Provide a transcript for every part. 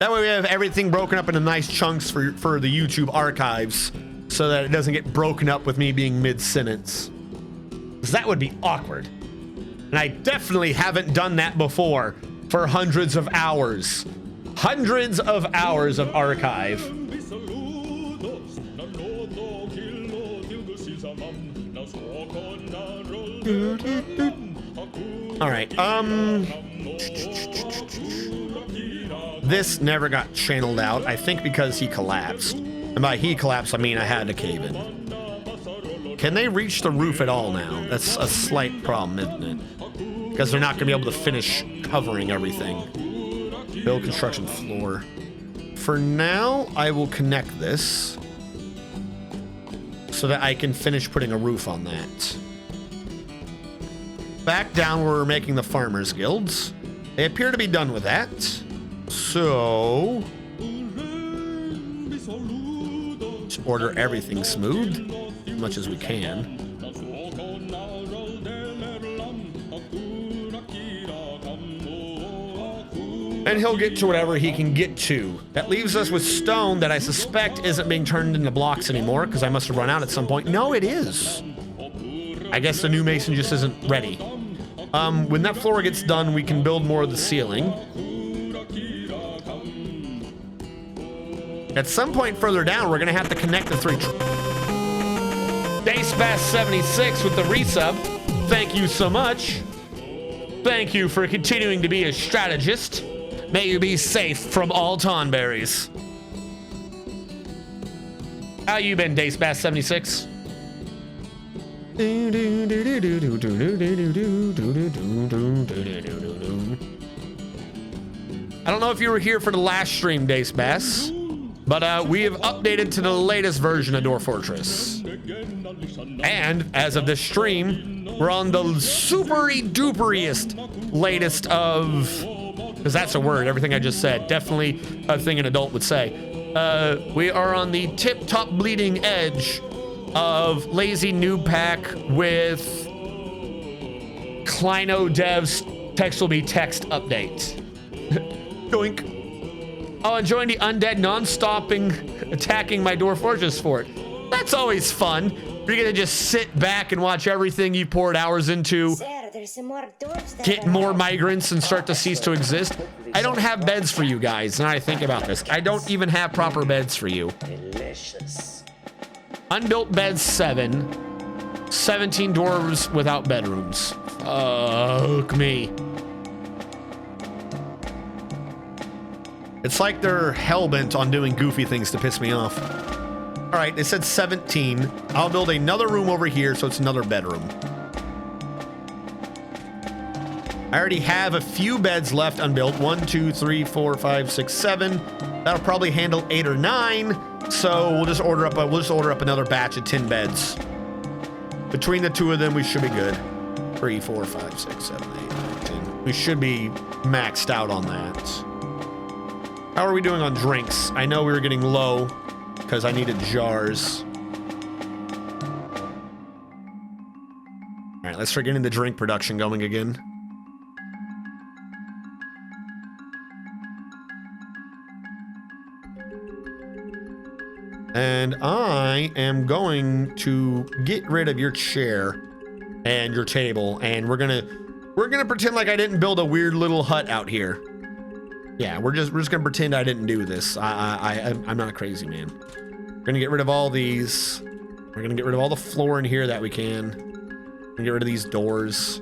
That way we have everything broken up into nice chunks for the YouTube archives so that it doesn't get broken up with me being mid-sentence. Because that would be awkward. And I definitely haven't done that before for hundreds of hours. Hundreds of hours of archive. All right, this never got channeled out, I think because he collapsed. And by he collapsed, I mean I had to cave in. Can they reach the roof at all now? That's a slight problem, isn't it? Because they're not gonna be able to finish covering everything. Build construction floor. For now, I will connect this so that I can finish putting a roof on that. Back down where we're making the farmers guilds. They appear to be done with that. So just order everything smooth as much as we can. And he'll get to whatever he can get to. That leaves us with stone that I suspect isn't being turned into blocks anymore because I must have run out at some point. No, it is. I guess the new mason just isn't ready. When that floor gets done, we can build more of the ceiling. At some point further down, we're gonna have to connect the three. DaceBass76 with the resub. Thank you so much. Thank you for continuing to be a strategist. May you be safe from all tonberries. How you been, DaceBass76? I don't know if you were here for the last stream, DaceBass, but we have updated to the latest version of Dwarf Fortress. And as of this stream, we're on the supery-duperiest latest of, because that's a word, everything I just said, definitely a thing an adult would say. We are on the tip-top bleeding edge of Lazy Newb Pack with Kleino Dev's text will be text update. Doink. Oh, enjoying the undead non-stopping attacking my Dwarf Fortress fort. That's always fun. You're gonna just sit back and watch everything you poured hours into get more migrants and start to cease to exist. I don't have beds for you guys. Now I think about this, I don't even have proper beds for you. Delicious. Unbuilt beds 7, 17 dwarves without bedrooms. Fuck me. It's like they're hell-bent on doing goofy things to piss me off. All right, they said 17. I'll build another room over here, so it's another bedroom. I already have a few beds left unbuilt. 1, 2, 3, 4, 5, 6, 7. That'll probably handle 8 or 9. So we'll just order up another batch of 10 beds. Between the two of them, we should be good. 3, 4, 5, 6, 7, 8, 9, 10. We should be maxed out on that. How are we doing on drinks? I know we were getting low because I needed jars. All right, let's start getting the drink production going again. And I am going to get rid of your chair and your table, and we're gonna pretend like I didn't build a weird little hut out here. Yeah, we're just gonna pretend I didn't do this. I'm not a crazy man. We're gonna get rid of all these. We're gonna get rid of all the floor in here that we can. We're gonna get rid of these doors.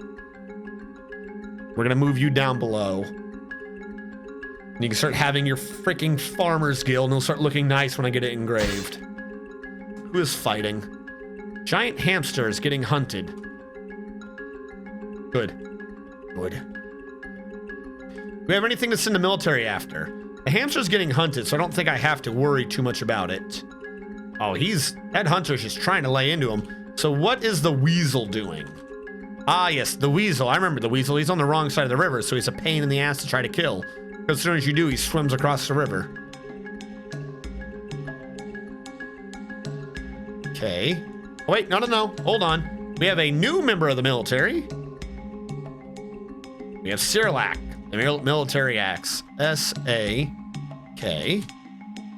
We're gonna move you down below. And you can start having your freaking farmers guild, and it'll start looking nice when I get it engraved. Who is fighting? Giant hamsters getting hunted. Good. Good. Do we have anything to send the military after? The hamster's getting hunted, so I don't think I have to worry too much about it. Oh, that hunter's just trying to lay into him. So what is the weasel doing? Ah, yes, the weasel. I remember the weasel. He's on the wrong side of the river, so he's a pain in the ass to try to kill. Because as soon as you do, he swims across the river. Okay. Oh, wait, no. Hold on. We have a new member of the military. We have Cyrilak, the military axe. S-A. Okay.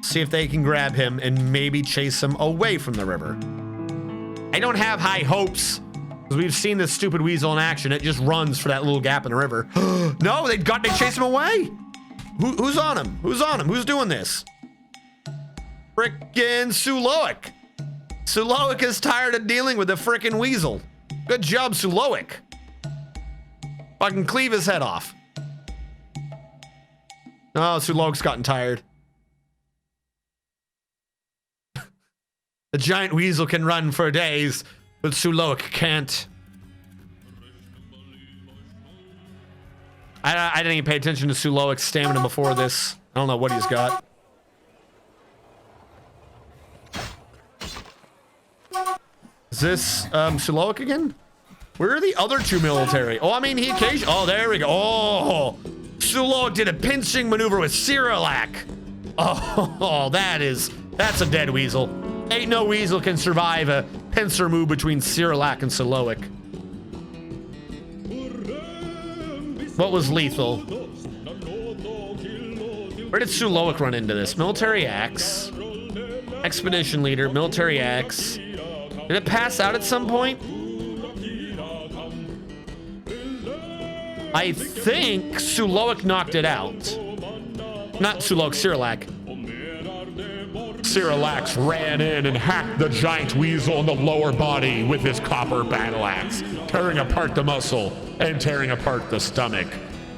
See if they can grab him and maybe chase him away from the river. I don't have high hopes, because we've seen this stupid weasel in action. It just runs for that little gap in the river. No, they chase him away. Who's on him? Who's on him? Who's doing this? Frickin' Suloic. Suloic is tired of dealing with the frickin' weasel. Good job, Suloic. Fucking cleave his head off. Oh, Suloic's gotten tired. The giant weasel can run for days, but Suloic can't. I didn't even pay attention to Suloic's stamina before this. I don't know what he's got. Is this Suloic again? Where are the other two military? Oh, I mean, he occasionally... Oh, there we go. Oh, Suloic did a pinching maneuver with Cyrillac. Oh, that's a dead weasel. Ain't no weasel can survive a pincer move between Cyrillac and Suloic. What was lethal? Where did Suloic run into this? Military axe. Expedition leader, military axe. Did it pass out at some point? I think Suloic knocked it out. Not Suloic, Cyrillac. Cyrillac ran in and hacked the giant weasel in the lower body with his copper battle axe, tearing apart the muscle and tearing apart the stomach.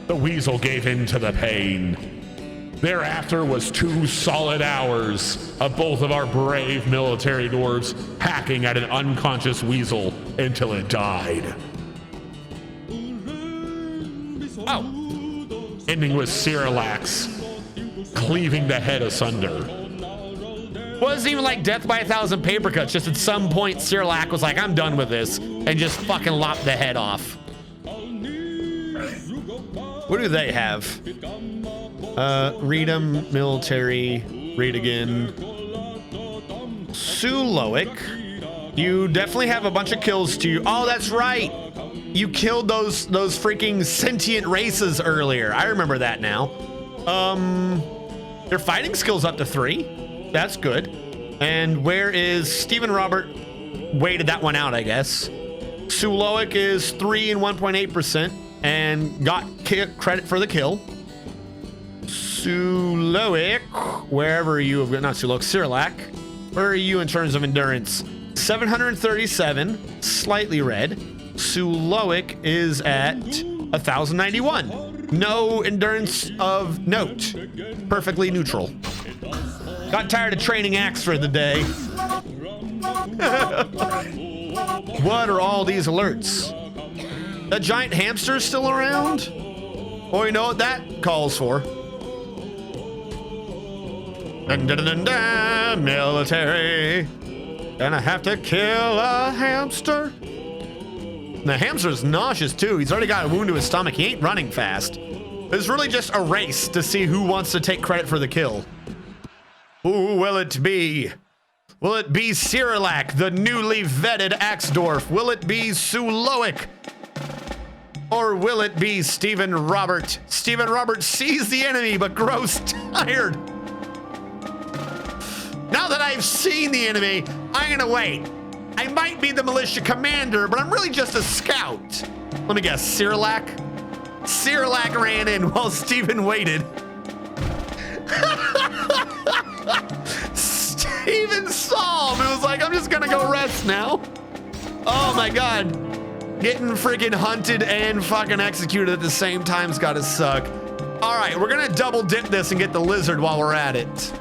The weasel gave in to the pain. Thereafter was 2 solid hours of both of our brave military dwarves hacking at an unconscious weasel until it died. Oh. Ending with Cyrillac cleaving the head asunder. Wasn't even like death by 1,000 paper cuts. Just at some point, Cyrillac was like, I'm done with this, and just fucking lopped the head off. What do they have? Read 'em, military, read again. Suloic. You definitely have a bunch of kills to you. Oh, that's right. You killed those freaking sentient races earlier. I remember that now. Their fighting skill's up to 3. That's good. And where is Stephen Robert? Waited that one out, I guess. Suloic is 3 and 1.8% and got credit for the kill. Suloic, wherever you have, not Suloic, Cyrillac, where are you in terms of endurance? 737, slightly red. Suloic is at 1,091. No endurance of note. Perfectly neutral. Got tired of training axe for the day. What are all these alerts? That giant hamster is still around? Oh, you know what that calls for? Dun, dun, dun, dun, military. And I have to kill a hamster. The hamster's nauseous too. He's already got a wound to his stomach. He ain't running fast. It's really just a race to see who wants to take credit for the kill. Who will it be? Will it be Cyrillac, the newly vetted axe dwarf? Will it be Suloic? Or will it be Stephen Robert? Stephen Robert sees the enemy but grows tired. Now that I've seen the enemy, I'm gonna wait. I might be the militia commander, but I'm really just a scout. Let me guess, Cyrillac? Cyrillac ran in while Stephen waited. Stephen saw him and was like, I'm just gonna go rest now. Oh my God. Getting freaking hunted and fucking executed at the same time's gotta suck. All right, we're gonna double dip this and get the lizard while we're at it.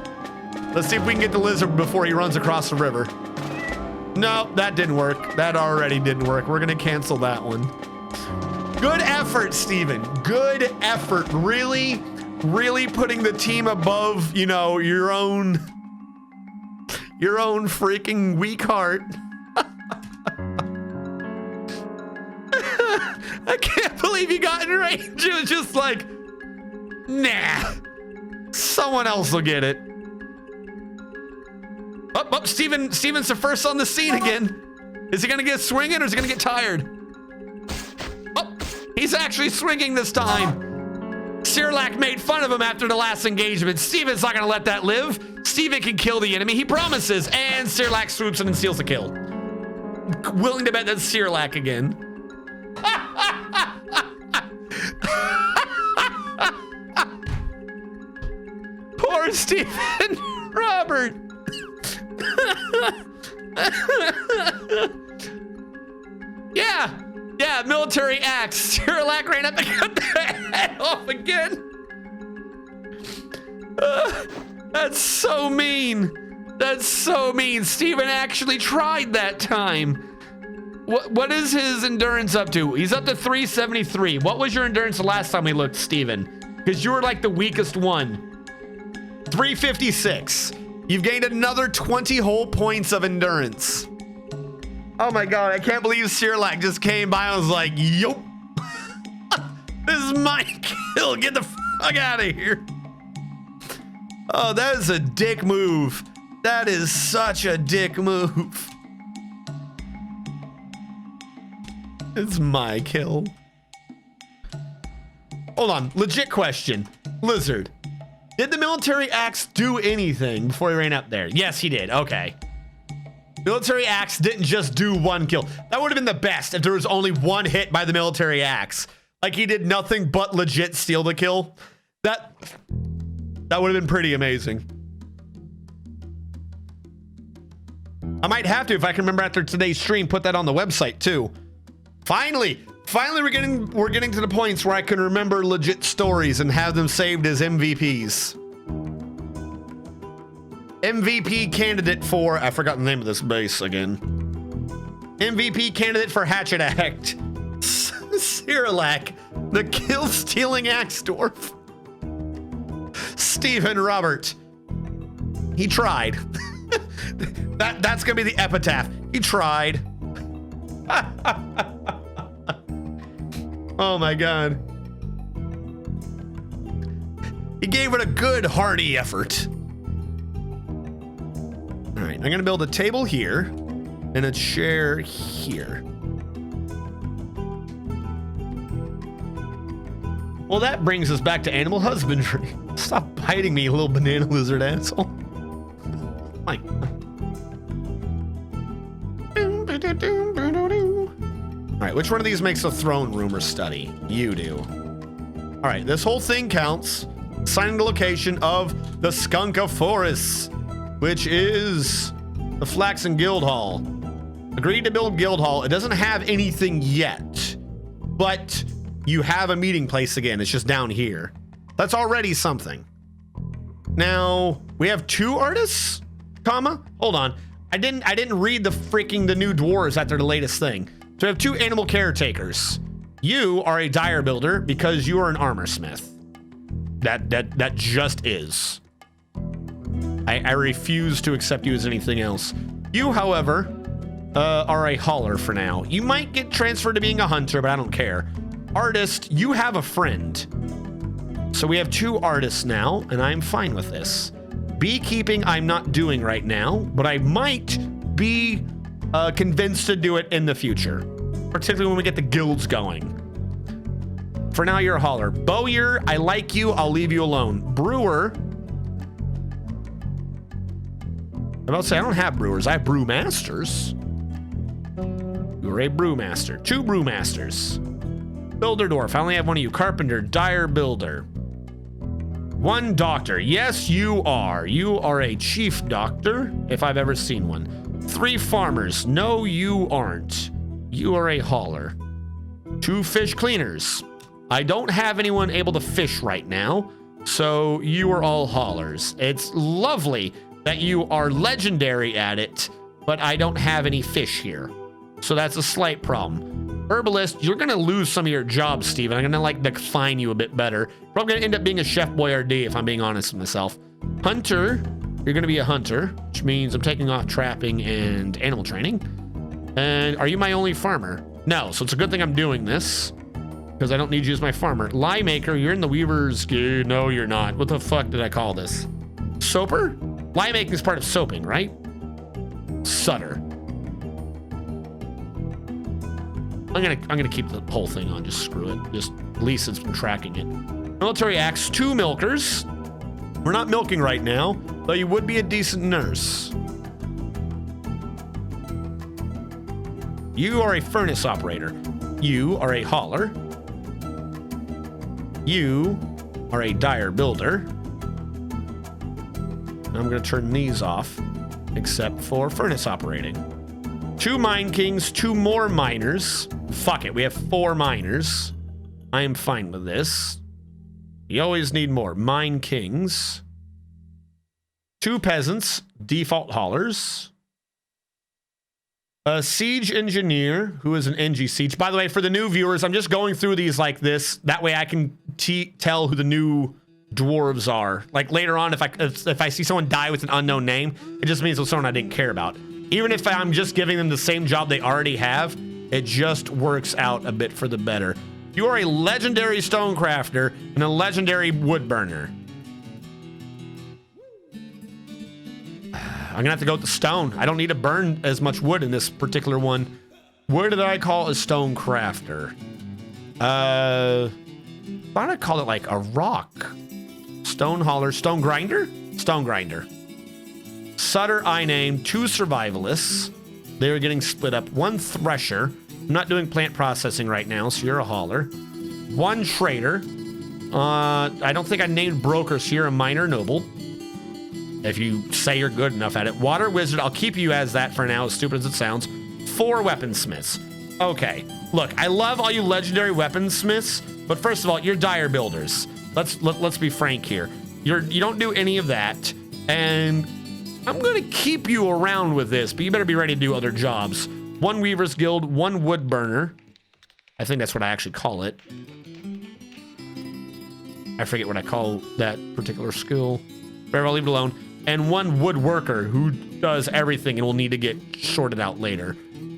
Let's see if we can get the lizard before he runs across the river. No, that didn't work. That already didn't work. We're gonna cancel that one. Good effort, Steven. Good effort. Really, really putting the team above, you know, your own freaking weak heart. I can't believe you got in range. It was just like, nah, someone else will get it. Oh, Steven's the first on the scene again. Is he gonna get swinging or is he gonna get tired? Oh, he's actually swinging this time. Sirlac made fun of him after the last engagement. Steven's not gonna let that live. Steven can kill the enemy, he promises. And Sirlac swoops in and steals the kill. Willing to bet that's Sirlac again. Poor Steven Robert. Yeah, military axe. Sirlac ran up and cut the head off again. That's so mean. That's so mean. Steven actually tried that time. What is his endurance up to? He's up to 373. What was your endurance the last time we looked, Steven? Because you were like the weakest one. 356. You've gained another 20 whole points of endurance. Oh my God, I can't believe Sirlac just came by and was like, yup. This is my kill. Get the fuck out of here. Oh, that is a dick move. That is such a dick move. It's my kill. Hold on, legit question. Lizard, did the military axe do anything before he ran up there? Yes, he did. Okay. Military axe didn't just do one kill. That would have been the best if there was only one hit by the military axe. Like he did nothing but legit steal the kill. That would have been pretty amazing. I might have to, if I can remember after today's stream, put that on the website too. Finally we're getting to the points where I can remember legit stories and have them saved as MVPs. MVP candidate for, I forgot the name of this base again. MVP candidate for HatchetAct. Sirlac, the kill-stealing axe dwarf. Stephen Robert. He tried. That's gonna be the epitaph. He tried. Oh my God. He gave it a good hearty effort. All right, I'm gonna build a table here and a chair here. Well, that brings us back to animal husbandry. Stop biting me, you little banana lizard asshole. Like. All right, which one of these makes a throne room or study? You do. All right, this whole thing counts. Assigning the location of the Skunk Forest, which is the Flaxen Guild Hall. Agreed to build Guild Hall. It doesn't have anything yet, but you have a meeting place again. It's just down here. That's already something. Now, we have 2 artists, comma, hold on. I didn't read the new dwarves after the latest thing. So we have 2 animal caretakers. You are a dyer builder because you are an armor smith. That just is. I refuse to accept you as anything else. You, however, are a hauler for now. You might get transferred to being a hunter, but I don't care. Artist, you have a friend. So we have 2 artists now, and I'm fine with this. Beekeeping, I'm not doing right now, but I might be convinced to do it in the future, particularly when we get the guilds going. For now, you're a hauler. Bowyer, I like you. I'll leave you alone. Brewer. I'm about to say, I don't have brewers. I have brewmasters. You're a brewmaster. 2 brewmasters. Builder dwarf. I only have one of you. Carpenter, dyer, builder. 1 doctor. Yes, you are. You are a chief doctor, if I've ever seen one. 3 farmers. No, you aren't. You are a hauler. 2 fish cleaners. I don't have anyone able to fish right now, so you are all haulers. It's lovely that you are legendary at it, but I don't have any fish here. So that's a slight problem. Herbalist, you're gonna lose some of your jobs, Steven. I'm gonna like define you a bit better. Probably gonna end up being a Chef Boyardee if I'm being honest with myself. Hunter, you're gonna be a hunter, which means I'm taking off trapping and animal training. And are you my only farmer? No, so it's a good thing I'm doing this, because I don't need you as my farmer. Lye maker, you're in the Weaver's Guild. No, you're not. What the fuck did I call this? Soaper? Lye making is part of soaping, right? Sutter. I'm gonna keep the whole thing on. Just screw it. Just at least it's been tracking it. Military axe, 2 milkers. We're not milking right now, though you would be a decent nurse. You are a furnace operator. You are a hauler. You are a dyer builder. I'm going to turn these off, except for furnace operating. 2 mine kings, 2 more miners. Fuck it, we have 4 miners. I am fine with this. You always need more. Mine kings. 2 peasants, default haulers. A siege engineer, who is an NG siege. By the way, for the new viewers, I'm just going through these like this. That way I can tell who the new dwarves are. Like later on, if I see someone die with an unknown name, it just means it's someone I didn't care about. Even if I'm just giving them the same job they already have, it just works out a bit for the better. You are a legendary stonecrafter and a legendary woodburner. I'm gonna have to go with the stone. I don't need to burn as much wood in this particular one. What did I call a stone crafter? Why don't I call it like a rock? Stone hauler, stone grinder? Stone grinder. Sutter, I named, 2 survivalists. They were getting split up. 1 thresher. I'm not doing plant processing right now, so you're a hauler. 1 trader. I don't think I named broker, so you're a minor noble. If you say you're good enough at it. Water wizard, I'll keep you as that for now, as stupid as it sounds. 4 weaponsmiths. Okay, look, I love all you legendary weaponsmiths, but first of all, you're dyer builders. Let's be frank here. You don't do any of that, and I'm gonna keep you around with this, but you better be ready to do other jobs. 1 weaver's guild, 1 woodburner. I think that's what I actually call it. I forget what I call that particular skill. But I'll leave it alone. And 1 woodworker who does everything and will need to get sorted out later.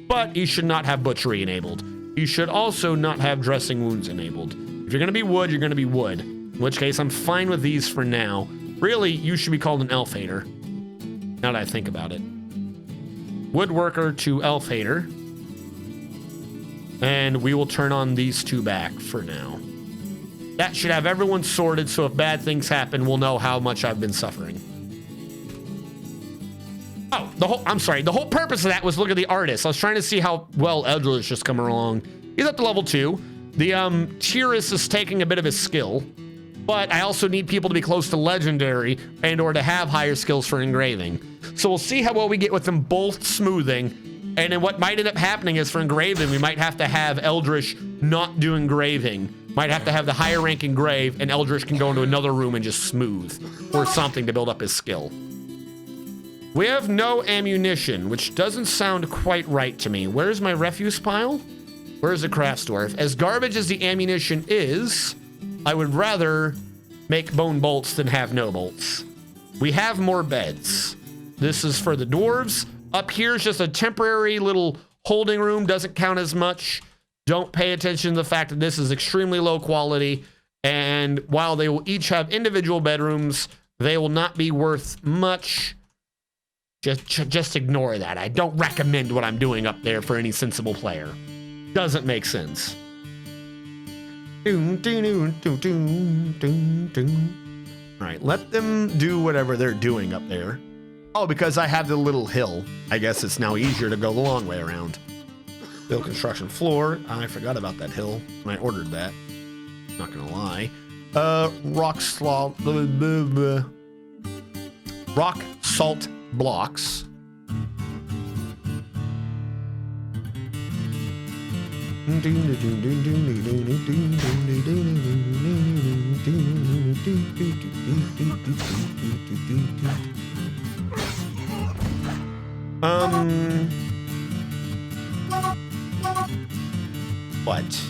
But he should not have butchery enabled. He should also not have dressing wounds enabled. If you're going to be wood, you're going to be wood. In which case, I'm fine with these for now. Really, you should be called an elf hater. Now that I think about it. Woodworker to elf hater. And we will turn on these 2 back for now. That should have everyone sorted, so if bad things happen, we'll know how much I've been suffering. Oh, the whole purpose of that was look at the artist. I was trying to see how well Eldritch is just coming along. He's up to level 2. The Tyrus is taking a bit of his skill, but I also need people to be close to legendary and or to have higher skills for engraving. So we'll see how well we get with them both smoothing. And then what might end up happening is for engraving, we might have to have Eldritch not do engraving. Might have to have the higher rank engrave, and Eldritch can go into another room and just smooth or something to build up his skill. We have no ammunition, which doesn't sound quite right to me. Where's my refuse pile? Where's the crafts dwarf? As garbage as the ammunition is, I would rather make bone bolts than have no bolts. We have more beds. This is for the dwarves. Up here is just a temporary little holding room, doesn't count as much. Don't pay attention to the fact that this is extremely low quality, and while they will each have individual bedrooms, they will not be worth much. Just ignore that. I don't recommend what I'm doing up there for any sensible player. Doesn't make sense. All right, let them do whatever they're doing up there. Oh, because I have the little hill. I guess it's now easier to go the long way around. Build construction floor. I forgot about that hill when I ordered that. Not gonna lie. Rock salt blocks. What?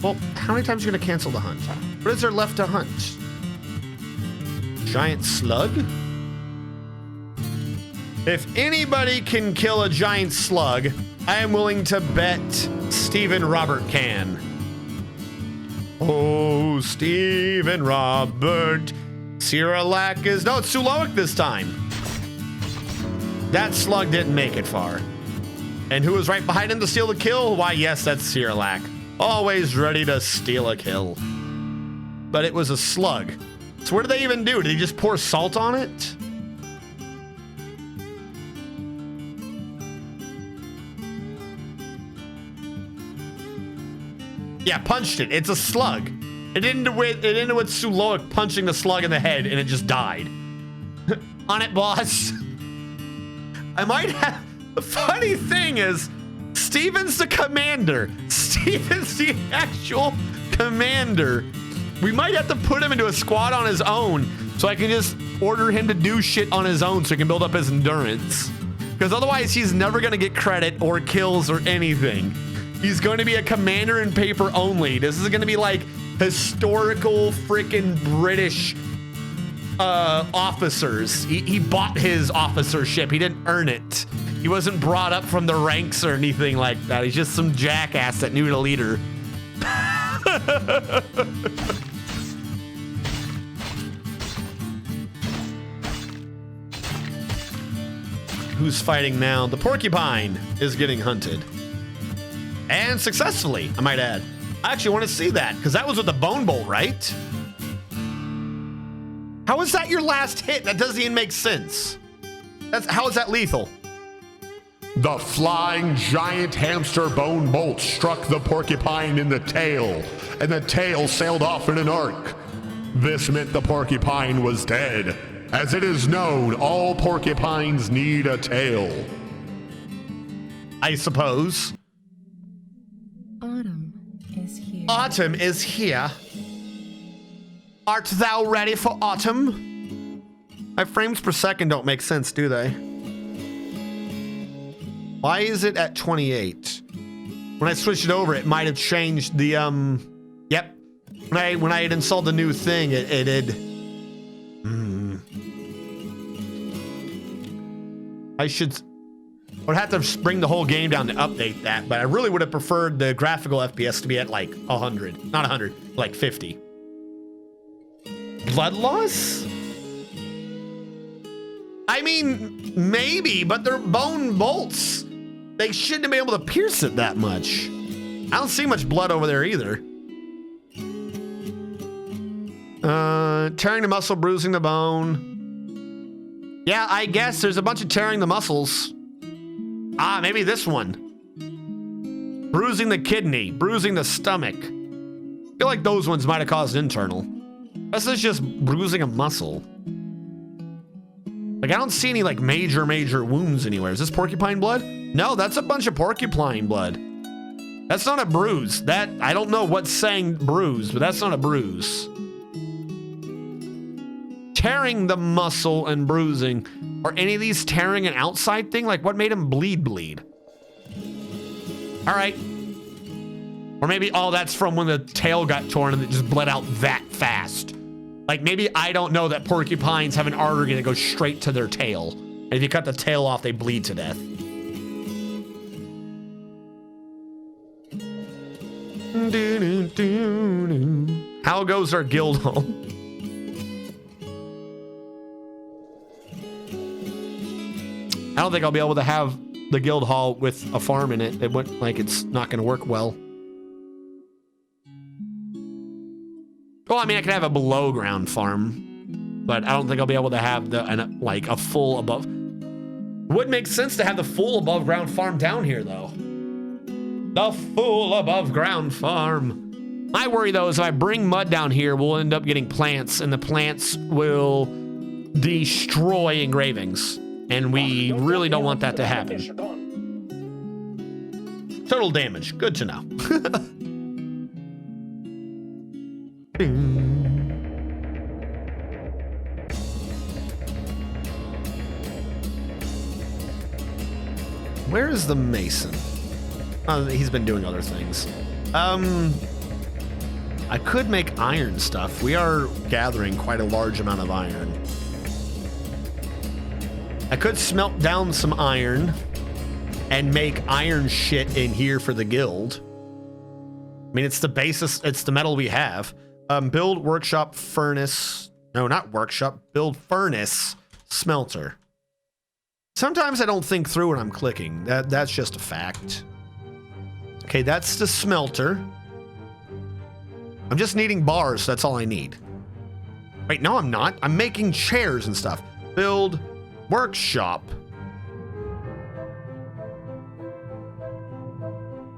Well, how many times are you gonna cancel the hunt? What is there left to hunt? Giant slug? If anybody can kill a giant slug, I am willing to bet Stephen Robert can. Oh, Stephen Robert. Sierra Lack is... No, it's Suloic this time. That slug didn't make it far. And who was right behind him to steal the kill? Why, yes, that's Sierra Lack. Always ready to steal a kill. but it was a slug. So what did they even do? Did he just pour salt on it? Yeah, punched it. It's a slug. It ended with Suloic punching the slug in the head, and it just died. On it, boss. I might have... The funny thing is, Steven's the commander. Steven's the actual commander. We might have to put him into a squad on his own, so I can just order him to do shit on his own so he can build up his endurance. Because otherwise, he's never going to get credit or kills or anything. He's going to be a commander in paper only. This is going to be like historical freaking British officers. He bought his officership. He didn't earn it. He wasn't brought up from the ranks or anything like that. He's just some jackass that knew the leader. Who's fighting now? The porcupine is getting hunted. And successfully, I might add. I actually want to see that, because that was with the bone bolt, right? How is that your last hit? That doesn't even make sense. How is that lethal? The flying giant hamster bone bolt struck the porcupine in the tail, and the tail sailed off in an arc. This meant the porcupine was dead. As it is known, all porcupines need a tail. I suppose. Autumn is here. Autumn is here. Art thou ready for autumn? My frames per second don't make sense, do they? Why is it at 28? When I switched it over, it might have changed the, yep. When I had installed the new thing, it did. I would have to bring the whole game down to update that, but I really would have preferred the graphical FPS to be at like 100. Not 100, like 50. Blood loss? I mean, maybe, but they're bone bolts. They shouldn't be able to pierce it that much. I don't see much blood over there either. Tearing the muscle, bruising the bone. Yeah, I guess there's a bunch of tearing the muscles. Ah, maybe this one. Bruising the kidney, bruising the stomach. I feel like those ones might have caused internal. This is just bruising a muscle. Like, I don't see any, like, major wounds anywhere. Is this porcupine blood? No, that's a bunch of porcupine blood. That's not a bruise. I don't know what's saying bruise, but that's not a bruise. Tearing the muscle and bruising. Are any of these tearing an outside thing? Like, what made him bleed? All right. Or maybe, oh, that's from when the tail got torn and it just bled out that fast. Like, maybe I don't know that porcupines have an artery that goes straight to their tail. And if you cut the tail off, they bleed to death. How goes our guild hall? I don't think I'll be able to have the guild hall with a farm in it. It went like it's not going to work well. Well, I mean, I can have a below ground farm, but I don't think I'll be able to have like a full above. Would make sense to have the full above ground farm down here, though. The full above ground farm. My worry, though, is if I bring mud down here, we'll end up getting plants, and the plants will destroy engravings. And we really don't want that to happen. Total damage. Good to know. Where is the mason? Oh, he's been doing other things. I could make iron stuff. We are gathering quite a large amount of iron. I could smelt down some iron and make iron shit in here for the guild. I mean, it's the basis, it's the metal we have. Build workshop furnace. No, not workshop. Build furnace smelter. Sometimes I don't think through when I'm clicking. That's just a fact. Okay, that's the smelter. I'm just needing bars. That's all I need. Wait, no, I'm not. I'm making chairs and stuff. Build workshop.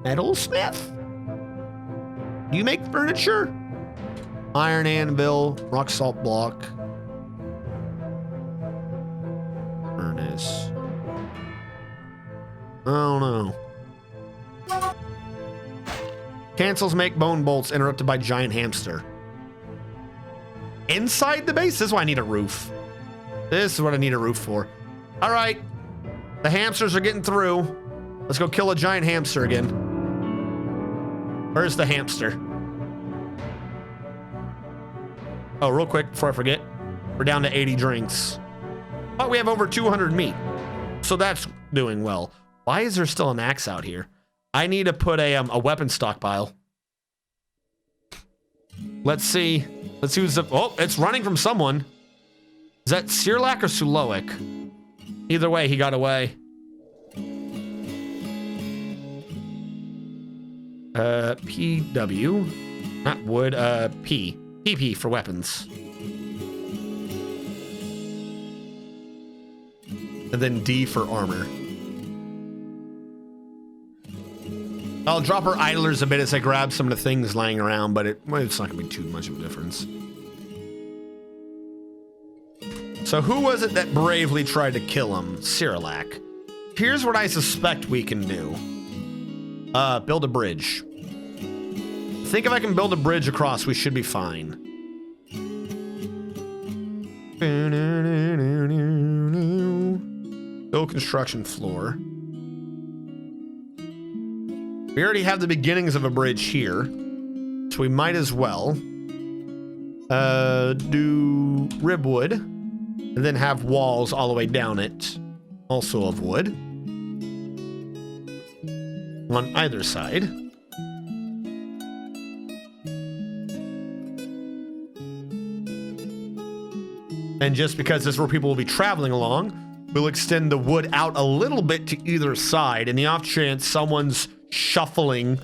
Metalsmith? Do you make furniture? Iron anvil, rock salt block. Furnace. I don't know. Cancels make bone bolts interrupted by giant hamster. Inside the base? This is why I need a roof. This is what I need a roof for. All right. The hamsters are getting through. Let's go kill a giant hamster again. Where's the hamster? Oh, real quick before I forget. We're down to 80 drinks. But we have over 200 meat. So that's doing well. Why is there still an axe out here? I need to put a weapon stockpile. Let's see. Let's see who's the... Oh, it's running from someone. Is that Sirlak or Suloic? Either way, he got away. PW. Not wood, P. PP for weapons. And then D for armor. I'll drop our idlers a bit as I grab some of the things lying around, but it's not gonna be too much of a difference. So who was it that bravely tried to kill him? Sirlak. Here's what I suspect we can do. Build a bridge. I think if I can build a bridge across, we should be fine. Build construction floor. We already have the beginnings of a bridge here, so we might as well do ribwood and then have walls all the way down it, also of wood, on either side. And just because this is where people will be traveling along, we'll extend the wood out a little bit to either side. In the off chance someone's shuffling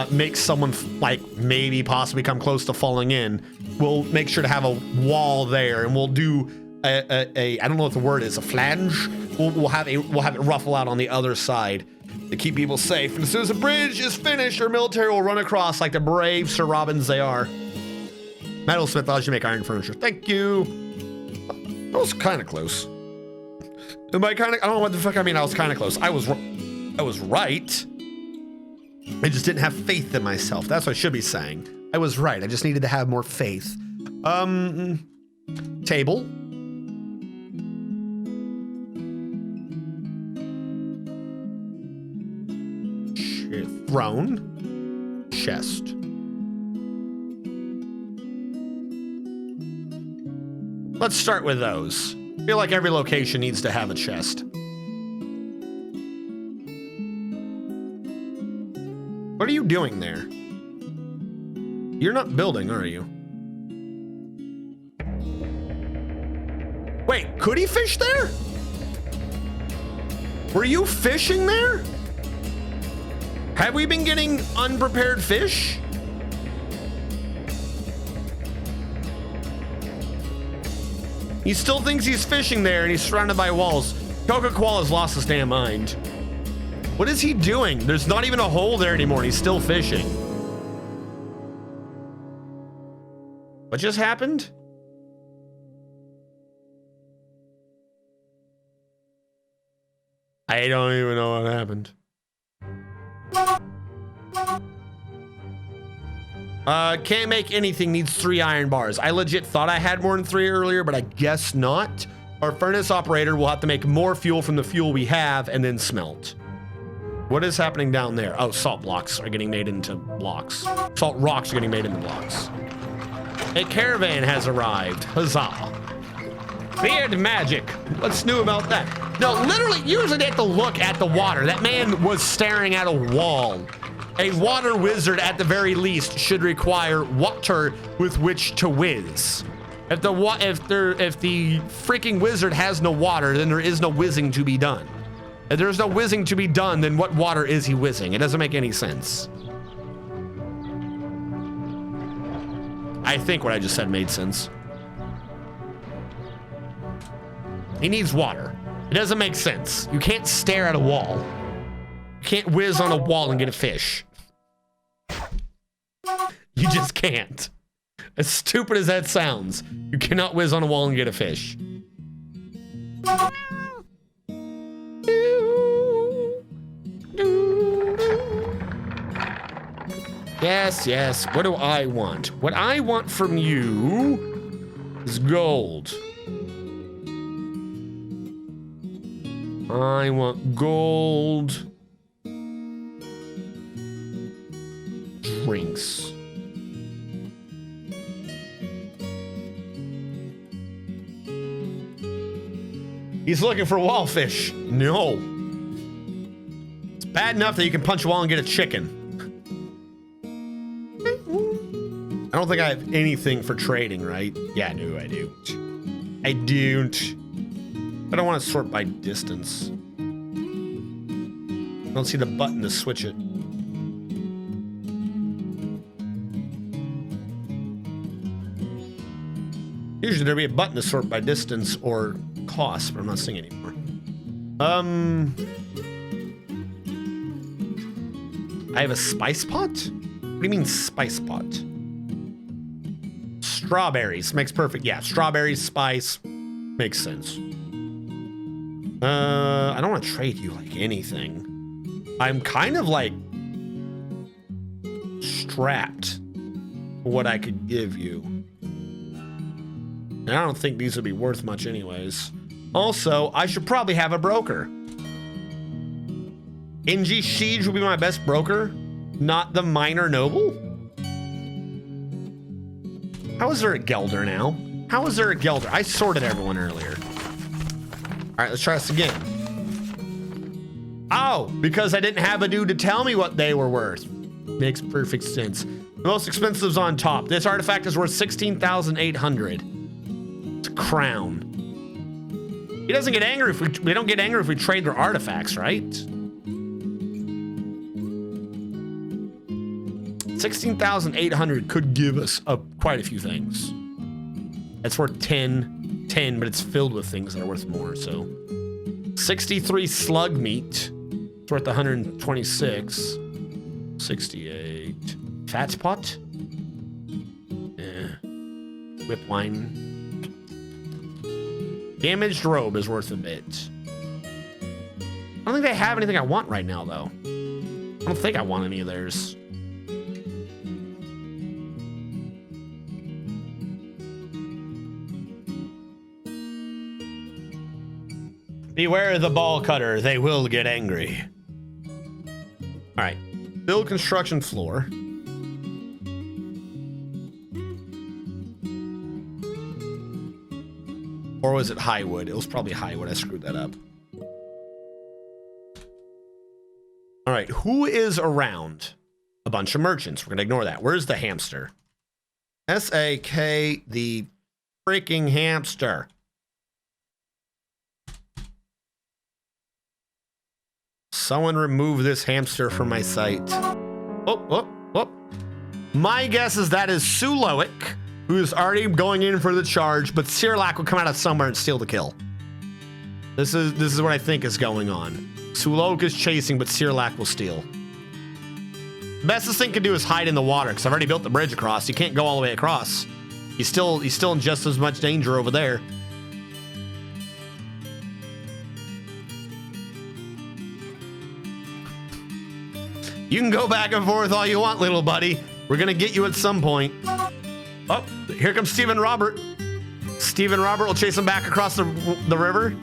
makes someone like maybe possibly come close to falling in, we'll make sure to have a wall there, and we'll do a I don't know what the word is, a flange. We'll have it ruffle out on the other side to keep people safe. And as soon as the bridge is finished, our military will run across like the brave Sir Robins they are. Metalsmith allows you to make iron furniture. Thank you. That was kind of close. Am I kind of? I don't know what the fuck I mean. I was kind of close. I was right. I just didn't have faith in myself. That's what I should be saying. I was right. I just needed to have more faith. Table. Throne. Chest. Let's start with those. I feel like every location needs to have a chest. What are you doing there? You're not building, are you? Wait, could he fish there? Were you fishing there? Have we been getting unprepared fish? He still thinks he's fishing there and he's surrounded by walls. Coca-Cola's lost his damn mind. What is he doing? There's not even a hole there anymore and he's still fishing. What just happened? I don't even know what happened. Can't make anything, needs 3 iron bars. I legit thought I had more than 3 earlier, but I guess not. Our furnace operator will have to make more fuel from the fuel we have and then smelt. What is happening down there? Oh, salt blocks are getting made into blocks. Salt rocks are getting made into blocks. A caravan has arrived. Huzzah. Beard magic. What's new about that? No, literally, usually they have to look at the water. That man was staring at a wall. A water wizard, at the very least, should require water with which to whiz. If the freaking wizard has no water, then there is no whizzing to be done. If there's no whizzing to be done, then what water is he whizzing? It doesn't make any sense. I think what I just said made sense. He needs water. It doesn't make sense. You can't stare at a wall. You can't whiz on a wall and get a fish. You just can't. As stupid as that sounds, you cannot whiz on a wall and get a fish. Yes, yes. What do I want? What I want from you is gold. I want gold. Drinks. He's looking for wallfish. No. It's bad enough that you can punch a wall and get a chicken. I don't think I have anything for trading, right? Yeah, no, I do. I don't. I don't want to sort by distance. I don't see the button to switch it. Usually there'd be a button to sort by distance or cost, but I'm not seeing it anymore. I have a spice pot? What do you mean spice pot? Strawberries. Makes perfect. Yeah, strawberries, spice. Makes sense. I don't want to trade you like anything. I'm kind of like strapped for what I could give you. And I don't think these would be worth much anyways. Also, I should probably have a broker. NG Siege would be my best broker, not the minor noble. How is there a Gelder now? How is there a Gelder? I sorted everyone earlier. All right, let's try this again. Oh, because I didn't have a dude to tell me what they were worth. Makes perfect sense. The most expensive's on top. This artifact is worth 16,800. It's a crown. He doesn't get angry if we don't get angry if we trade their artifacts, right? 16,800 could give us quite a few things. It's worth 10, but it's filled with things that are worth more, so. 63 slug meat. It's worth 126. 68. Fat pot? Yeah. Whip wine. Damaged robe is worth a bit. I don't think they have anything I want right now, though. I don't think I want any of theirs. Beware the ball cutter, they will get angry. All right, build construction floor. Or was it Highwood? It was probably Highwood, I screwed that up. All right, who is around? A bunch of merchants, we're gonna ignore that. Where's the hamster? S-A-K, the freaking hamster. Someone remove this hamster from my site. Oh. My guess is that is Suloic, who's already going in for the charge, but Sirlac will come out of somewhere and steal the kill. This is what I think is going on. Suloic is chasing, but Sirlac will steal. The best this thing can do is hide in the water, because I've already built the bridge across. You can't go all the way across. He's still in just as much danger over there. You can go back and forth all you want, little buddy. We're gonna get you at some point. Oh, here comes Stephen Robert. Stephen Robert will chase him back across the river.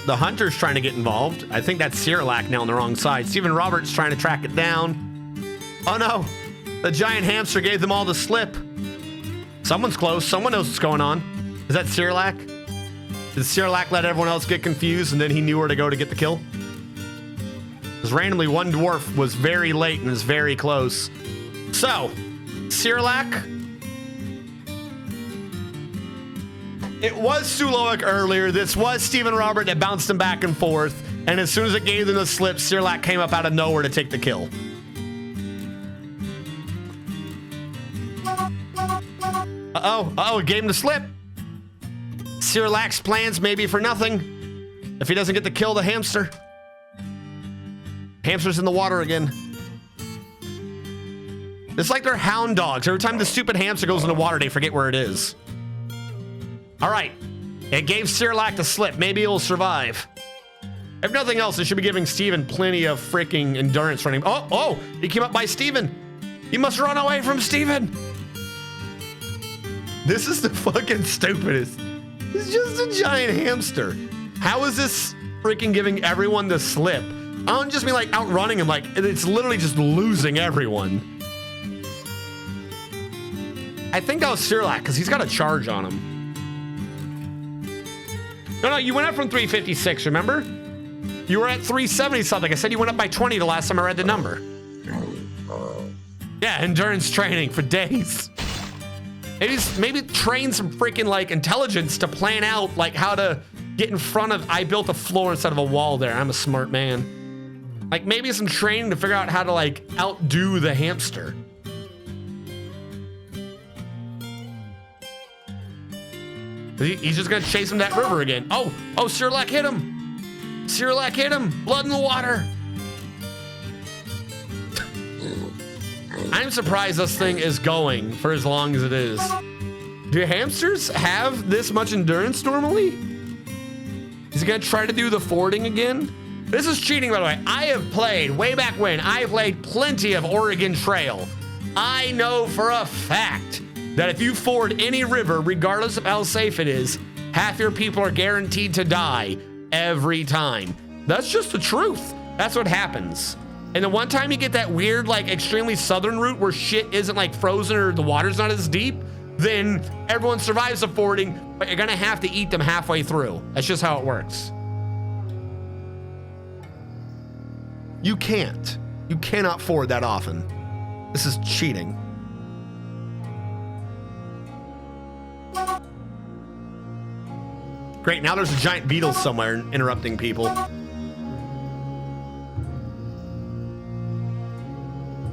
The hunter's trying to get involved. I think that's Sirlac now on the wrong side. Stephen Robert's trying to track it down. Oh no, the giant hamster gave them all the slip. Someone's close. Someone knows what's going on. Is that Sirlac? Did Sirlac let everyone else get confused and then he knew where to go to get the kill? Because randomly one dwarf was very late and is very close. So, Sirlac, It was Suloic earlier. This was Steven Robert that bounced him back and forth. And as soon as it gave them the slip, Sirlac came up out of nowhere to take the kill. Uh-oh, it gave him the slip. Sirlac's plans may be for nothing if he doesn't get the kill the hamster. Hamster's in the water again. It's like they're hound dogs. Every time the stupid hamster goes in the water, they forget where it is. All right. It gave Sirlac the slip. Maybe he'll survive. If nothing else, it should be giving Steven plenty of freaking endurance running. Oh, he came up by Steven. He must run away from Steven. This is the fucking stupidest. It's just a giant hamster. How is this freaking giving everyone the slip? I don't just mean like outrunning him, like it's literally just losing everyone. I think that was Sirlac because he's got a charge on him. No, you went up from 356, remember? You were at 370 something. I said you went up by 20 the last time I read the number. Yeah, endurance training for days. Maybe train some freaking like intelligence to plan out like how to get in front of. I built a floor instead of a wall there. I'm a smart man. Like maybe some training to figure out how to like outdo the hamster. He's just gonna chase him that river again. Oh, Sirlac hit him. Sirlac hit him. Blood in the water. I'm surprised this thing is going for as long as it is. Do hamsters have this much endurance normally? Is he gonna try to do the fording again? This is cheating, by the way. I have played, way back when, I played plenty of Oregon Trail. I know for a fact that if you ford any river, regardless of how safe it is, half your people are guaranteed to die every time. That's just the truth. That's what happens. And the one time you get that weird, like extremely southern route where shit isn't like frozen or the water's not as deep, then everyone survives the fording, but you're gonna have to eat them halfway through. That's just how it works. You cannot ford that often. This is cheating. Great, now there's a giant beetle somewhere interrupting people.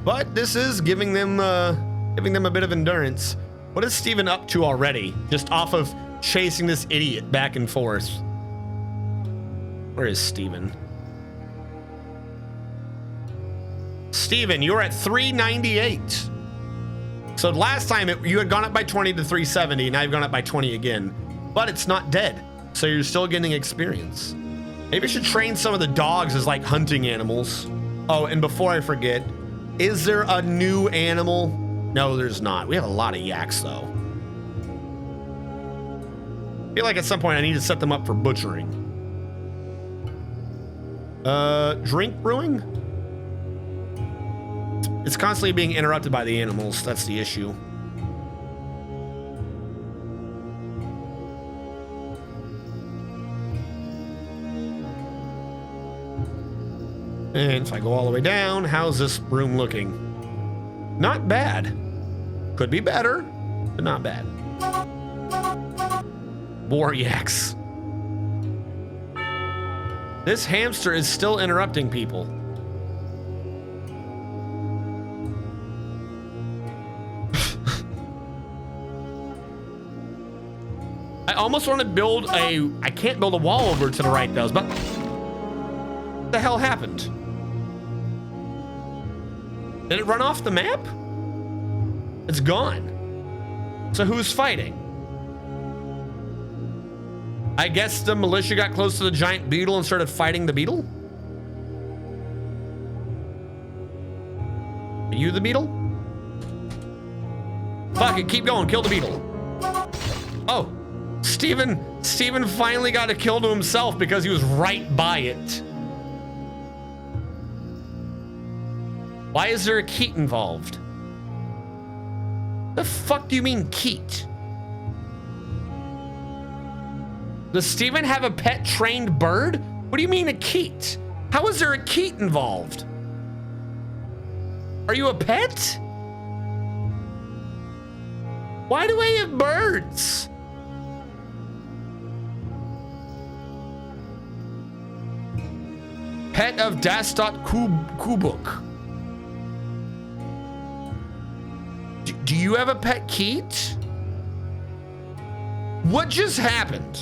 But this is giving them a bit of endurance. What is Steven up to already? Just off of chasing this idiot back and forth. Where is Steven? Steven, you're at 398. So last time you had gone up by 20 to 370, now you've gone up by 20 again. But it's not dead, so you're still getting experience. Maybe I should train some of the dogs as like hunting animals. Oh, and before I forget, is there a new animal? No, there's not. We have a lot of yaks, though. I feel like at some point I need to set them up for butchering. Drink brewing? It's constantly being interrupted by the animals. That's the issue. And if I go all the way down, how's this room looking? Not bad. Could be better, but not bad. War yaks. This hamster is still interrupting people. I almost want to build I can't build a wall over to the right though, but what the hell happened? Did it run off the map? It's gone. So who's fighting? I guess the militia got close to the giant beetle and started fighting the beetle? Are you the beetle? Fuck it, keep going, kill the beetle. Oh, Steven finally got a kill to himself because he was right by it. Why is there a Keat involved? The fuck do you mean Keat? Does Steven have a pet trained bird? What do you mean a Keat? How is there a Keat involved? Are you a pet? Why do I have birds? Pet of Das.Kubuk. Do you have a pet, Keat? What just happened?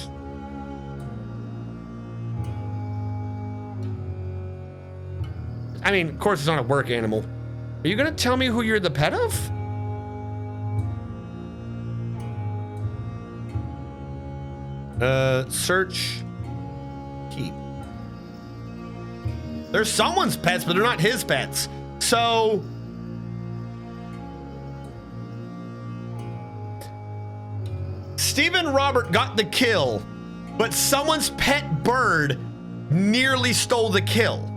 I mean, of course it's not a work animal. Are you gonna tell me who you're the pet of? Search Keat. There's someone's pets, but they're not his pets. So Stephen Robert got the kill, but someone's pet bird nearly stole the kill.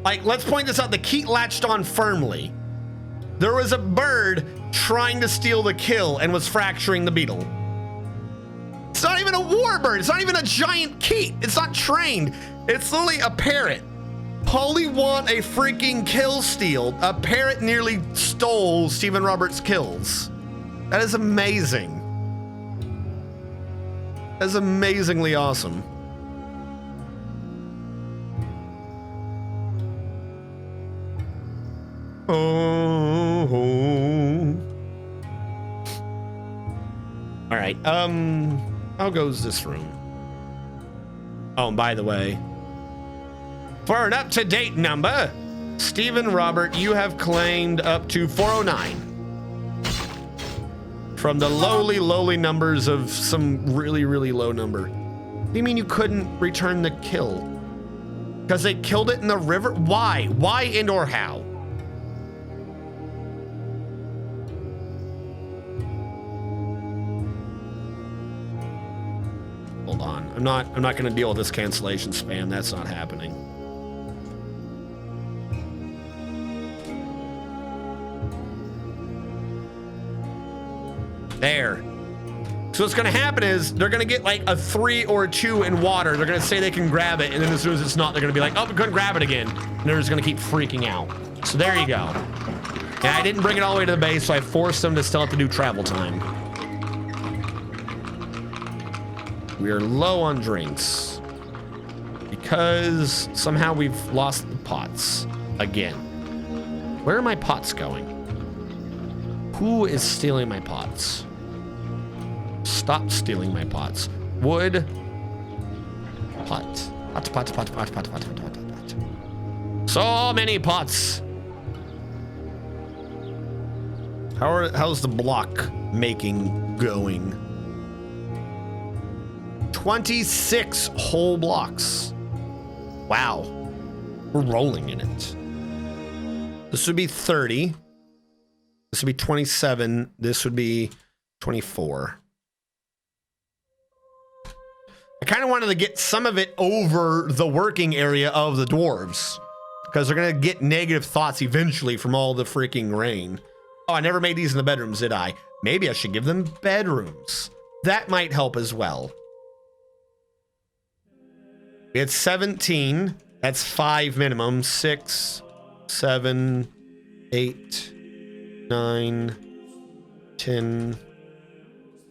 Like, let's point this out. The Keat latched on firmly. There was a bird trying to steal the kill and was fracturing the beetle. It's not even a warbird. It's not even a giant Keat. It's not trained. It's literally a parrot. Polly want a freaking kill steal. A parrot nearly stole Stephen Roberts' kills. That is amazing. That is amazingly awesome. Oh. All right. How goes this room? Oh, and by the way, for an up-to-date number, Stephen Robert, you have claimed up to 409 from the lowly numbers of some really low number. What do you mean you couldn't return the kill? Because they killed it in the river? Why? Why and or how? Hold on. I'm not going to deal with this cancellation spam. That's not happening. There. So what's going to happen is they're going to get like a 3 or a 2 in water. They're going to say they can grab it, and then as soon as it's not, they're going to be like, oh, we couldn't grab it again. And they're just going to keep freaking out. So there you go. And I didn't bring it all the way to the base, so I forced them to still have to do travel time. We are low on drinks because somehow we've lost the pots again. Where are my pots going? Who is stealing my pots? Stop stealing my pots. Wood. Pot. Pot. So many pots. How's the block making going? 26 whole blocks. Wow. We're rolling in it. This would be 30. This would be 27. This would be 24. I kind of wanted to get some of it over the working area of the dwarves because they're going to get negative thoughts eventually from all the freaking rain. Oh, I never made these in the bedrooms, did I? Maybe I should give them bedrooms. That might help as well. It's 17. That's 5 minimum. 6, 7, 8, 9, 10,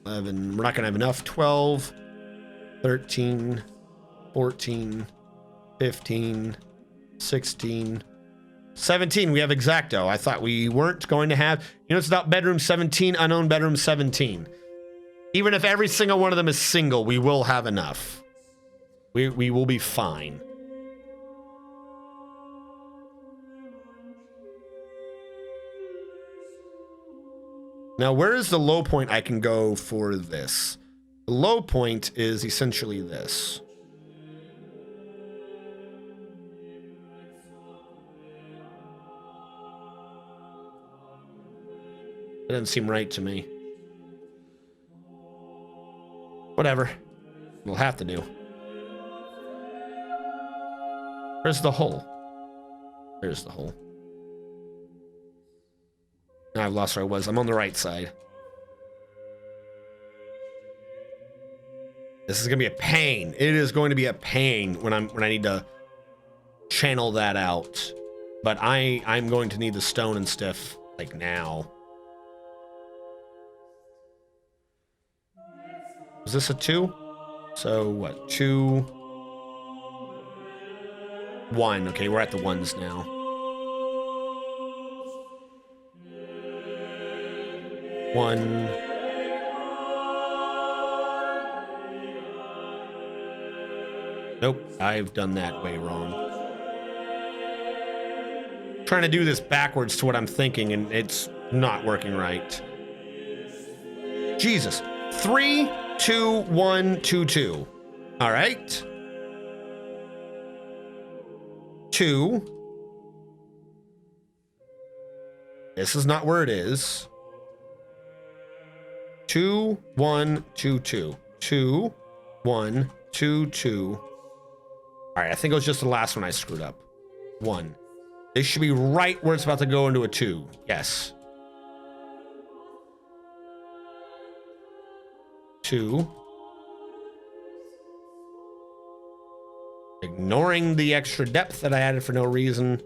11. We're not going to have enough. 12, 13, 14, 15, 16, 17. We have exacto. I thought we weren't going to have. You know, it's about bedroom 17, unknown bedroom 17. Even if every single one of them is single, we will have enough. We will be fine. Now, where is the low point I can go for this? The low point is essentially this. It doesn't seem right to me. Whatever. We'll have to do. Where's the hole? There's the hole. Now I've lost where I was. I'm on the right side. This is gonna be a pain. It is going to be a pain when I need to channel that out. But I'm going to need the stone and stuff like now. Is this a 2? So what? 2. 1. Okay, we're at the 1s now. One. Nope, I've done that way wrong. Trying to do this backwards to what I'm thinking, and it's not working right. Jesus. 3, 2, 1, 2, 2. All right. 2. This is not where it is. 2, 1, 2, 2. 2, 1, 2, 2. All right, I think it was just the last one I screwed up. 1. This should be right where it's about to go into a 2. Yes. 2. Ignoring the extra depth that I added for no reason,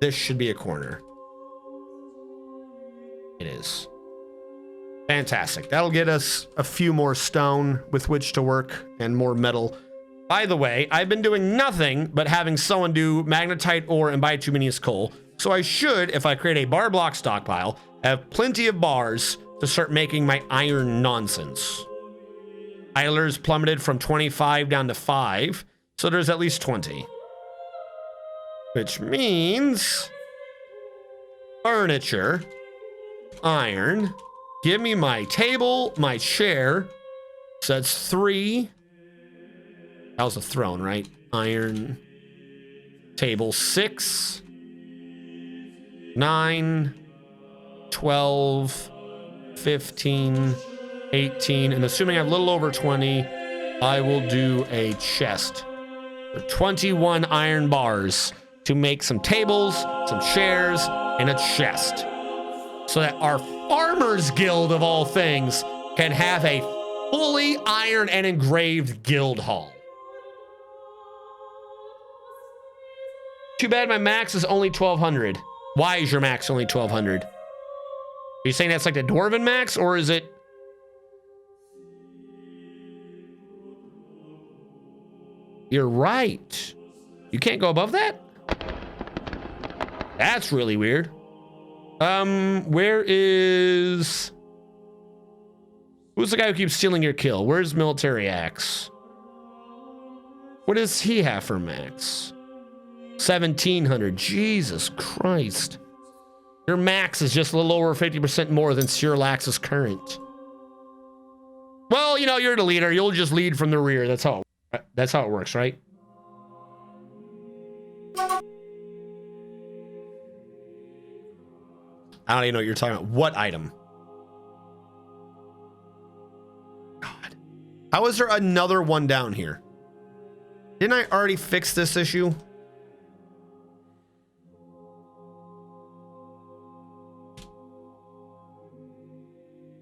this should be a corner. It is. Fantastic. That'll get us a few more stone with which to work and more metal. By the way, I've been doing nothing but having someone do magnetite ore and bituminous coal. So I should, if I create a bar block stockpile, have plenty of bars to start making my iron nonsense. Idlers plummeted from 25 down to 5, so there's at least 20. Which means furniture, iron, give me my table, my chair. So that's 3. That was a throne, right? Iron. Table 6. 9. 12. 15. 18. And assuming I have a little over 20, I will do a chest for 21 iron bars to make some tables, some chairs, and a chest. So that our Farmers Guild, of all things, can have a fully iron and engraved guild hall. Too bad my max is only 1200. Why is your max only 1200? Are you saying that's like the Dwarven max, or is it? You're right. You can't go above that? That's really weird. Where is... Who's the guy who keeps stealing your kill? Where's Military Axe? What does he have for max? 1700. Jesus Christ. Your max is just a little over 50% more than Sirlax's current. Well, you know, you're the leader. You'll just lead from the rear. That's how it works, right? I don't even know what you're talking about. What item? God. How is there another one down here? Didn't I already fix this issue?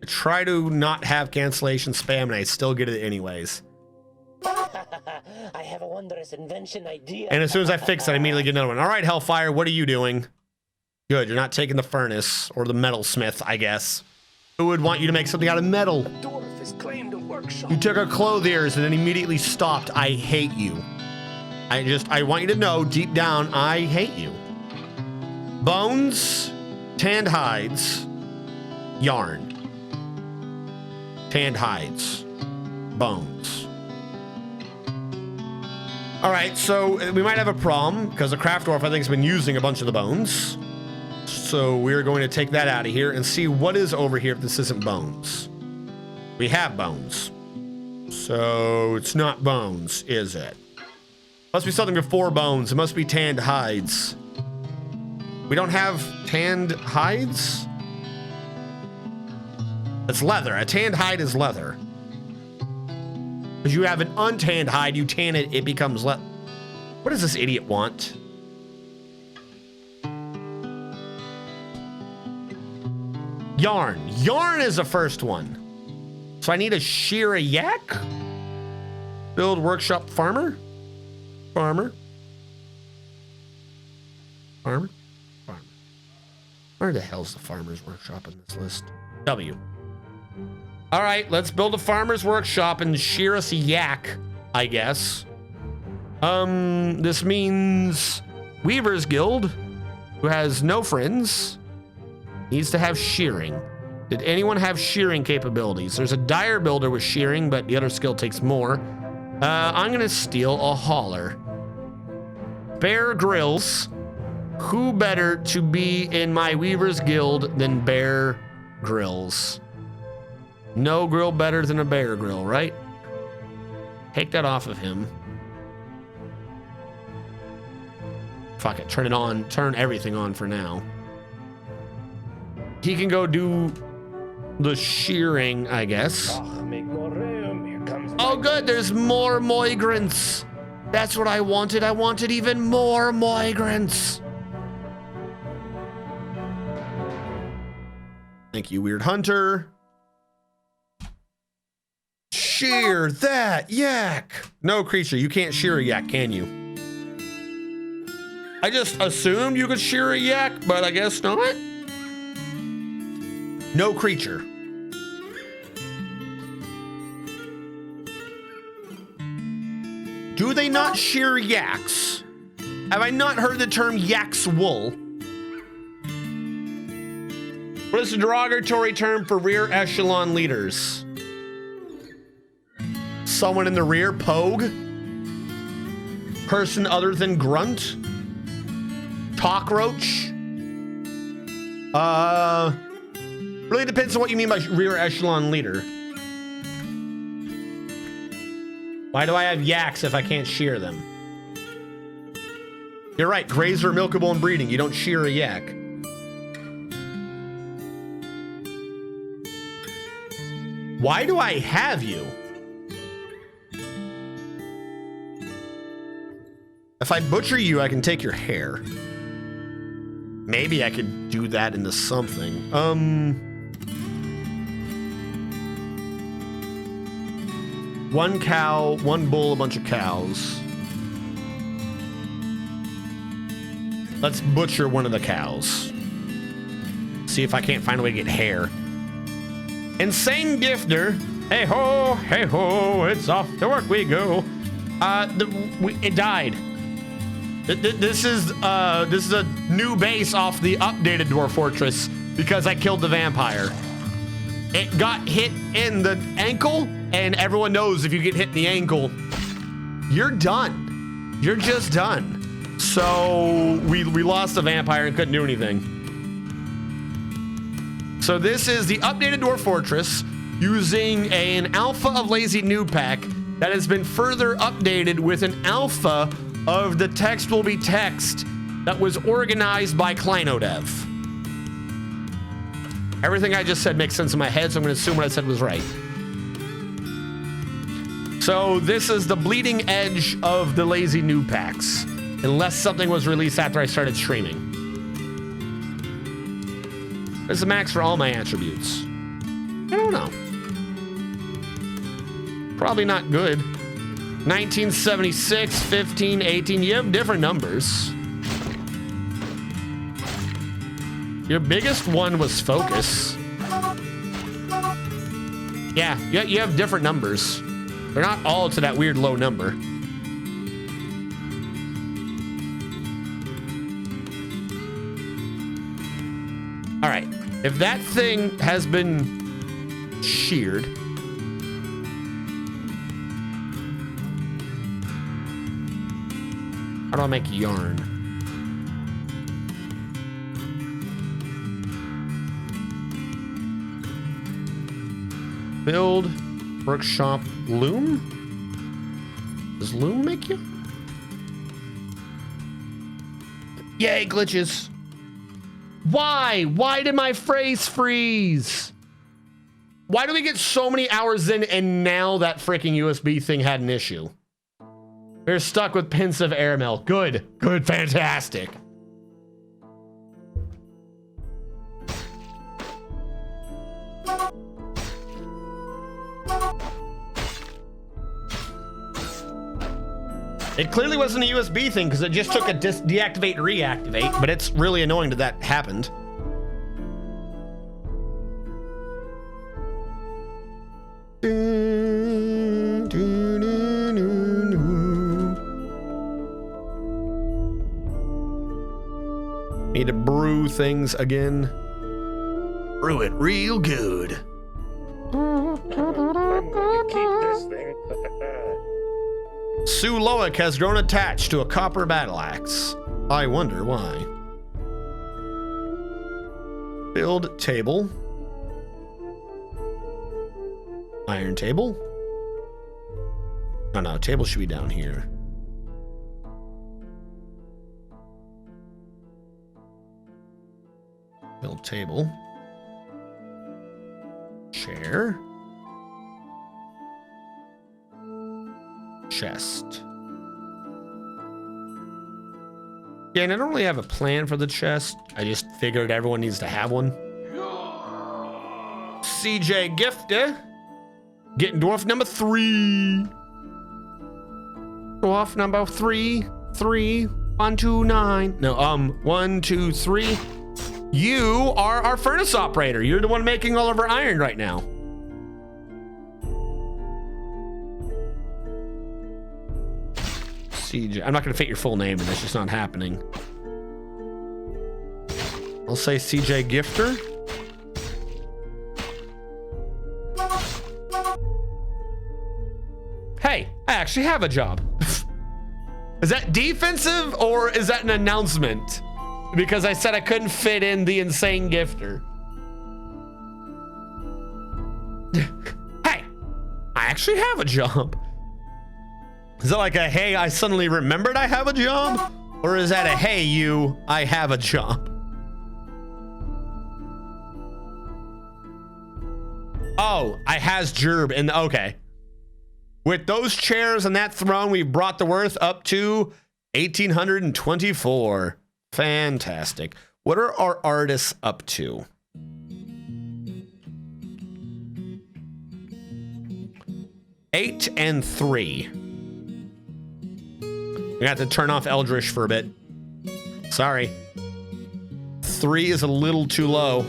I try to not have cancellation spam and I still get it anyways. I have a wondrous invention idea. And as soon as I fix it, I immediately get another one. All right, Hellfire, what are you doing? Good, you're not taking the furnace or the metalsmith, I guess. Who would want you to make something out of metal? The dwarf has claimed a workshop. You took a clothiers and then immediately stopped. I hate you. I want you to know deep down, I hate you. Bones, tanned hides, yarn. Tanned hides, bones. All right, so we might have a problem because the craft dwarf, I think, has been using a bunch of the bones. So we're going to take that out of here and see what is over here if this isn't bones. We have bones. So it's not bones, is it? Must be something before bones. It must be tanned hides. We don't have tanned hides? It's leather. A tanned hide is leather. Because you have an untanned hide, you tan it, it becomes leather. What does this idiot want? Yarn. Yarn is the first one. So I need to shear a yak? Build workshop farmer? Farmer. Farmer? Farmer. Where the hell's the farmer's workshop in this list? W. All right, let's build a farmer's workshop and shear us a yak, I guess. This means Weaver's Guild, who has no friends, needs to have shearing. Did anyone have shearing capabilities? There's a dyer builder with shearing, but the other skill takes more. I'm gonna steal a hauler. Bear Grylls. Who better to be in my Weaver's Guild than Bear Grylls? No grill better than a Bear Grill, right? Take that off of him. Fuck it, turn it on, turn everything on for now. He can go do the shearing, I guess. Oh, make more room. Here comes Oh good, there's more migrants. That's what I wanted. I wanted even more migrants. Thank you, Weird Hunter. Shear that yak. No creature, you can't shear a yak, can you? I just assumed you could shear a yak, but I guess not. No creature. Do they not shear yaks? Have I not heard the term yak's wool? What is the derogatory term for rear echelon leaders? Someone in the rear, pogue? Person other than grunt? Cockroach? Really depends on what you mean by rear echelon leader. Why do I have yaks if I can't shear them? You're right, grazer, milkable, and breeding. You don't shear a yak. Why do I have you? If I butcher you, I can take your hair. Maybe I could do that into something. One cow, one bull, a bunch of cows. Let's butcher one of the cows. See if I can't find a way to get hair. Insane Gifter. Hey ho, it's off to work we go. It died. This is a new base off the updated Dwarf Fortress because I killed the vampire. It got hit in the ankle, and everyone knows if you get hit in the ankle, you're done. You're just done. So we lost the vampire and couldn't do anything. So this is the updated Dwarf Fortress using an alpha of Lazy Newb Pack that has been further updated with an alpha of the text will be text that was organized by Clinodev. Everything I just said makes sense in my head, so I'm going to assume what I said was right. So this is the bleeding edge of the Lazy Newb Packs, unless something was released after I started streaming. There's the max for all my attributes. I don't know. Probably not good. 1976, 15, 18. You have different numbers. Your biggest one was focus. Yeah, you have different numbers. They're not all to that weird low number. All right, if that thing has been sheared, how do I make yarn? Build, workshop, loom? Does loom make you? Yay, glitches. Why? Why did my phrase freeze? Why do we get so many hours in and now that freaking USB thing had an issue? We're stuck with pensive airmail. Good, fantastic. It clearly wasn't a USB thing because it just took a deactivate and reactivate, but it's really annoying that that happened. Need to brew things again. Brew it real good. I'm gonna keep this thing. Sue Loic has grown attached to a copper battle axe. I wonder why. Build table. Iron table. Oh no, table should be down here. Build table. Chair. Chest. Yeah, and I don't really have a plan for the chest. I just figured everyone needs to have one. CJ Gifter. Getting dwarf number 3. Dwarf number 3. 3. 1, 2, 9. No, 1, 2, 3. You are our furnace operator. You're the one making all of our iron right now. CJ. I'm not going to fit your full name, and that's just not happening. I'll say CJ Gifter. Hey, I actually have a job. Is that defensive or is that an announcement? Because I said I couldn't fit in the insane gifter. Hey, I actually have a job. Is that like a, hey, I suddenly remembered I have a job? Or is that a, hey, you, I have a job? Oh, I has gerb in the, okay. With those chairs and that throne, we've brought the worth up to 1,824. Fantastic. What are our artists up to? Eight and 3. We got to turn off Eldritch for a bit. Sorry. 3 is a little too low.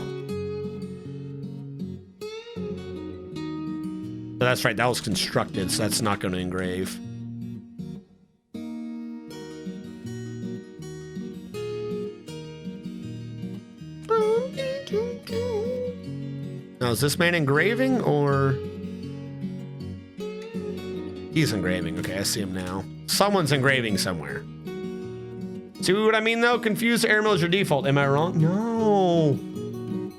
But that's right, that was constructed, so that's not going to engrave. Now, is this man engraving, or? He's engraving. Okay, I see him now. Someone's engraving somewhere. See what I mean, though? Confused airmail is your default. Am I wrong? No.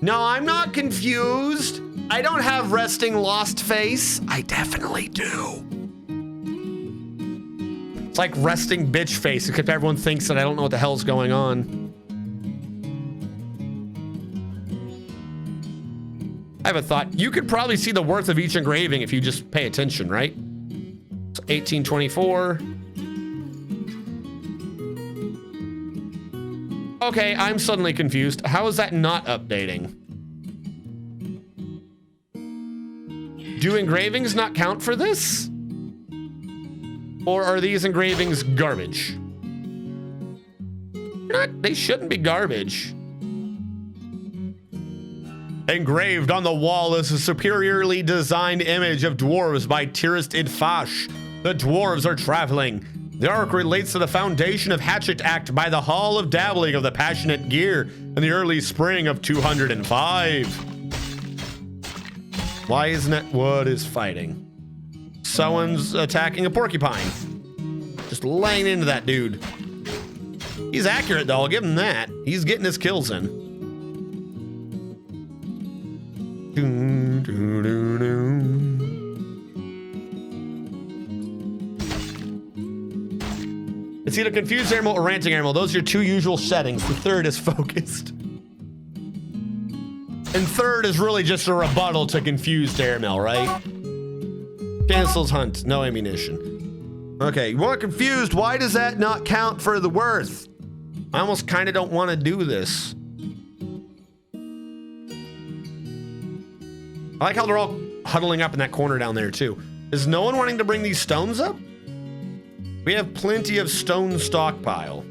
No, I'm not confused. I don't have resting lost face. I definitely do. It's like resting bitch face, except everyone thinks that I don't know what the hell's going on. I have a thought. You could probably see the worth of each engraving if you just pay attention, right? So 1824. Okay, I'm suddenly confused. How is that not updating? Do engravings not count for this? Or are these engravings garbage? They shouldn't be garbage. Engraved on the wall is a superiorly designed image of dwarves by Tirist Idfash. The dwarves are traveling. The arc relates to the foundation of HatchetAct by the Hall of Dabbling of the Passionate Gear in the early spring of 205. Why isn't it? What is fighting? Someone's attacking a porcupine. Just laying into that dude. He's accurate, though. I'll give him that. He's getting his kills in. It's either confused animal or ranting animal. Those are your 2 usual settings. The third is focused. And third is really just a rebuttal to confused airmail, right? Cancels hunt. No ammunition. Okay, you are confused. Why does that not count for the worth? I almost kind of don't want to do this. I like how they're all huddling up in that corner down there, too. Is no one wanting to bring these stones up? We have plenty of stone stockpile.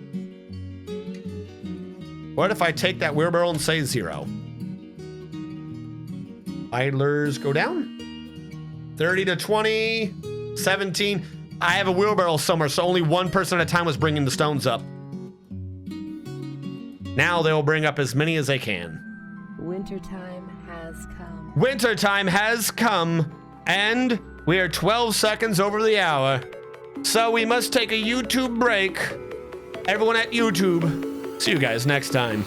What if I take that wheelbarrow and say 0? Idlers go down. 30 to 20, 17. I have a wheelbarrow somewhere, so only one person at a time was bringing the stones up. Now they'll bring up as many as they can. Wintertime has come. Wintertime has come, and we are 12 seconds over the hour. So we must take a YouTube break. Everyone at YouTube, see you guys next time.